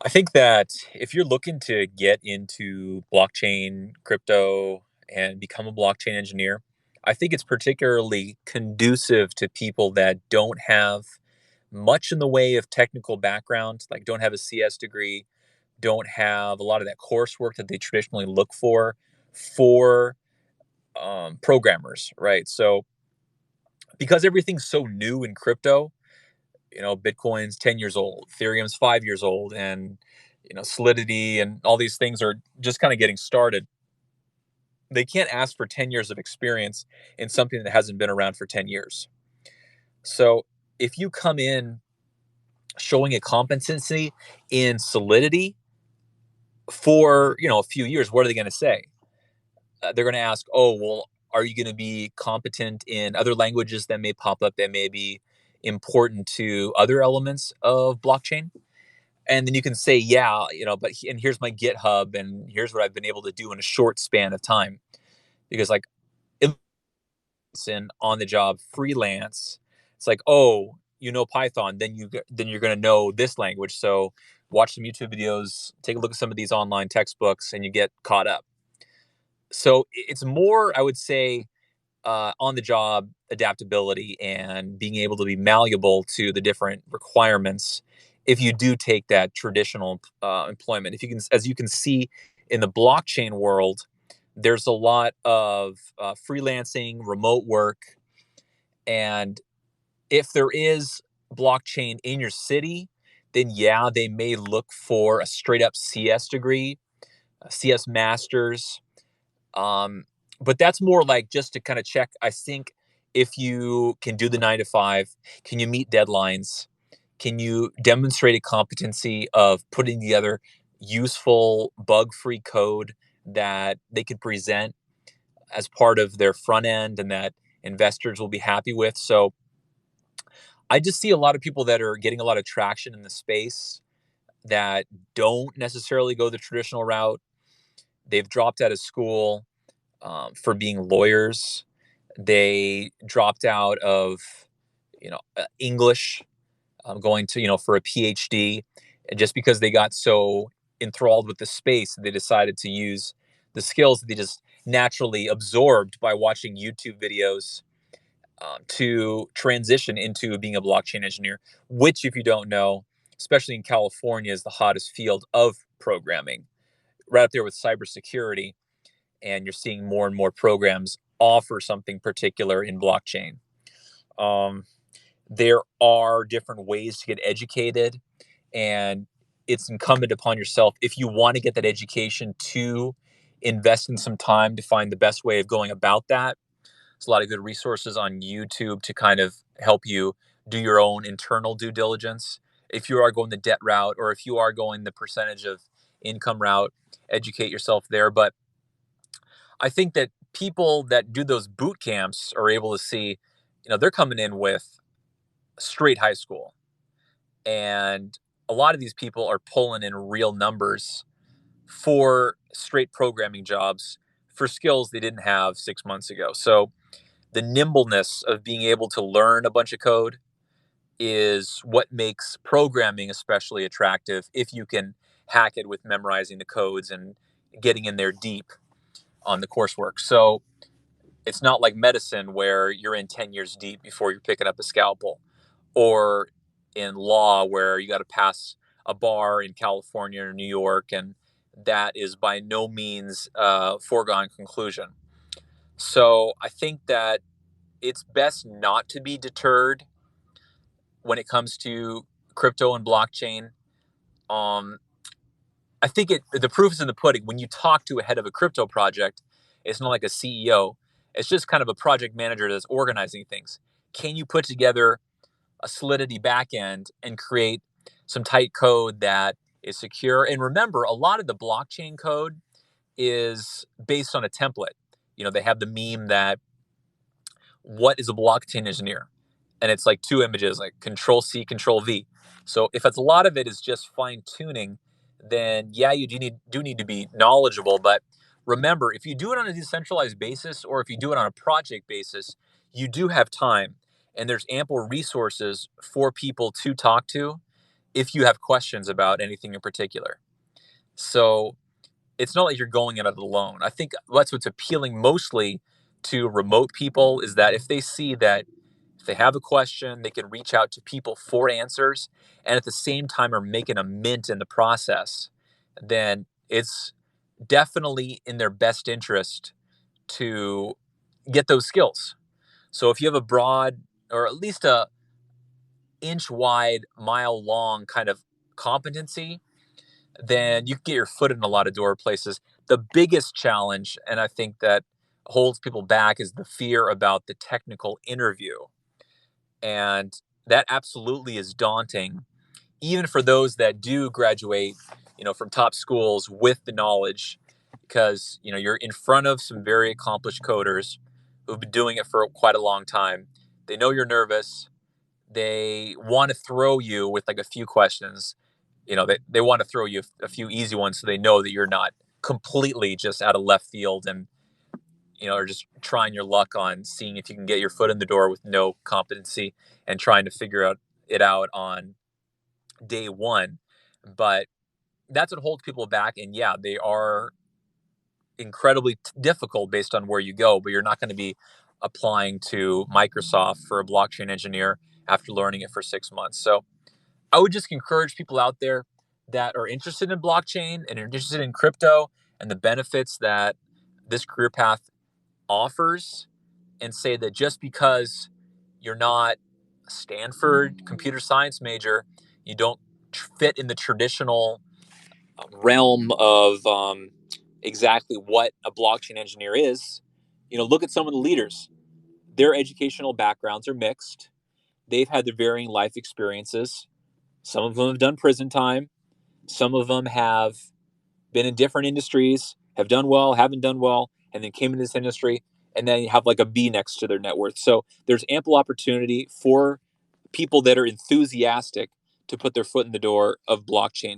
I think that if you're looking to get into blockchain, crypto, and become a blockchain engineer, I think it's particularly conducive to people that don't have much in the way of technical background, like don't have a CS degree, don't have a lot of that coursework that they traditionally look for programmers, right? So because everything's so new in crypto, Bitcoin's 10 years old, Ethereum's 5 years old, and Solidity and all these things are just kind of getting started. They can't ask for 10 years of experience in something that hasn't been around for 10 years. So if you come in showing a competency in Solidity for, a few years, what are they going to say? They're going to ask, oh, well, are you going to be competent in other languages that may pop up that may be important to other elements of blockchain? And then you can say, yeah, and here's my GitHub and here's what I've been able to do in a short span of time. Because like it's in on the job freelance, it's like, oh, Python, then you're going to know this language. So watch some YouTube videos, take a look at some of these online textbooks, and you get caught up. So it's more, I would say, on the job adaptability and being able to be malleable to the different requirements if you do take that traditional employment. If you can, as you can see in the blockchain world, there's a lot of freelancing, remote work, and if there is blockchain in your city, then yeah, they may look for a straight up CS degree, a CS masters, um, but that's more like just to kind of check. I think if you can do the 9 to 5, can you meet deadlines? Can you demonstrate a competency of putting together useful bug free code that they could present as part of their front end and that investors will be happy with? So I just see a lot of people that are getting a lot of traction in the space that don't necessarily go the traditional route. They've dropped out of school for being lawyers. They dropped out of English, going to for a PhD, and just because they got so enthralled with the space, they decided to use the skills that they just naturally absorbed by watching YouTube videos to transition into being a blockchain engineer. Which, if you don't know, especially in California, is the hottest field of programming, right up there with cybersecurity, and you're seeing more and more programs offer something particular in blockchain. Um, there are different ways to get educated, and it's incumbent upon yourself if you want to get that education to invest in some time to find the best way of going about that. There's a lot of good resources on YouTube to kind of help you do your own internal due diligence. If you are going the debt route or if you are going the percentage of income route, educate yourself there. But I think that people that do those boot camps are able to see, they're coming in with straight high school. And a lot of these people are pulling in real numbers for straight programming jobs for skills they didn't have 6 months ago. So the nimbleness of being able to learn a bunch of code is what makes programming especially attractive if you can hack it with memorizing the codes and getting in there deep on the coursework. So it's not like medicine where you're in 10 years deep before you're picking up a scalpel, or in law where you got to pass a bar in California or New York, and that is by no means a foregone conclusion. So I think that it's best not to be deterred when it comes to crypto and blockchain. Um, I think the proof is in the pudding. When you talk to a head of a crypto project, it's not like a CEO. It's just kind of a project manager that's organizing things. Can you put together a Solidity backend and create some tight code that is secure? And remember, a lot of the blockchain code is based on a template. They have the meme that what is a blockchain engineer? And it's like two images, like Control C, Control V. So if it's a lot of it is just fine tuning, then yeah, you do need to be knowledgeable. But remember, if you do it on a decentralized basis or if you do it on a project basis, you do have time and there's ample resources for people to talk to if you have questions about anything in particular. So it's not like you're going at it alone. I think that's what's appealing mostly to remote people is that if they see that if they have a question, they can reach out to people for answers and at the same time are making a mint in the process, then it's definitely in their best interest to get those skills. So if you have a broad or at least a inch wide, mile long kind of competency, then you can get your foot in a lot of door places. The biggest challenge, and I think that holds people back, is the fear about the technical interview. And that absolutely is daunting, even for those that do graduate, from top schools with the knowledge, because, you're in front of some very accomplished coders who've been doing it for quite a long time. They know you're nervous. They want to throw you with like a few questions. They want to throw you a few easy ones so they know that you're not completely just out of left field and, are just trying your luck on seeing if you can get your foot in the door with no competency and trying to figure it out on day one. But that's what holds people back. And yeah, they are incredibly difficult based on where you go, but you're not going to be applying to Microsoft for a blockchain engineer after learning it for 6 months. So I would just encourage people out there that are interested in blockchain and are interested in crypto and the benefits that this career path offers, and say that just because you're not a Stanford computer science major, you don't fit in the traditional realm of exactly what a blockchain engineer is. Look at some of the leaders. Their educational backgrounds are mixed. They've had their varying life experiences. Some of them have done prison time. Some of them have been in different industries, have done well, haven't done well, and then came into this industry, and then you have like a B next to their net worth. So there's ample opportunity for people that are enthusiastic to put their foot in the door of blockchain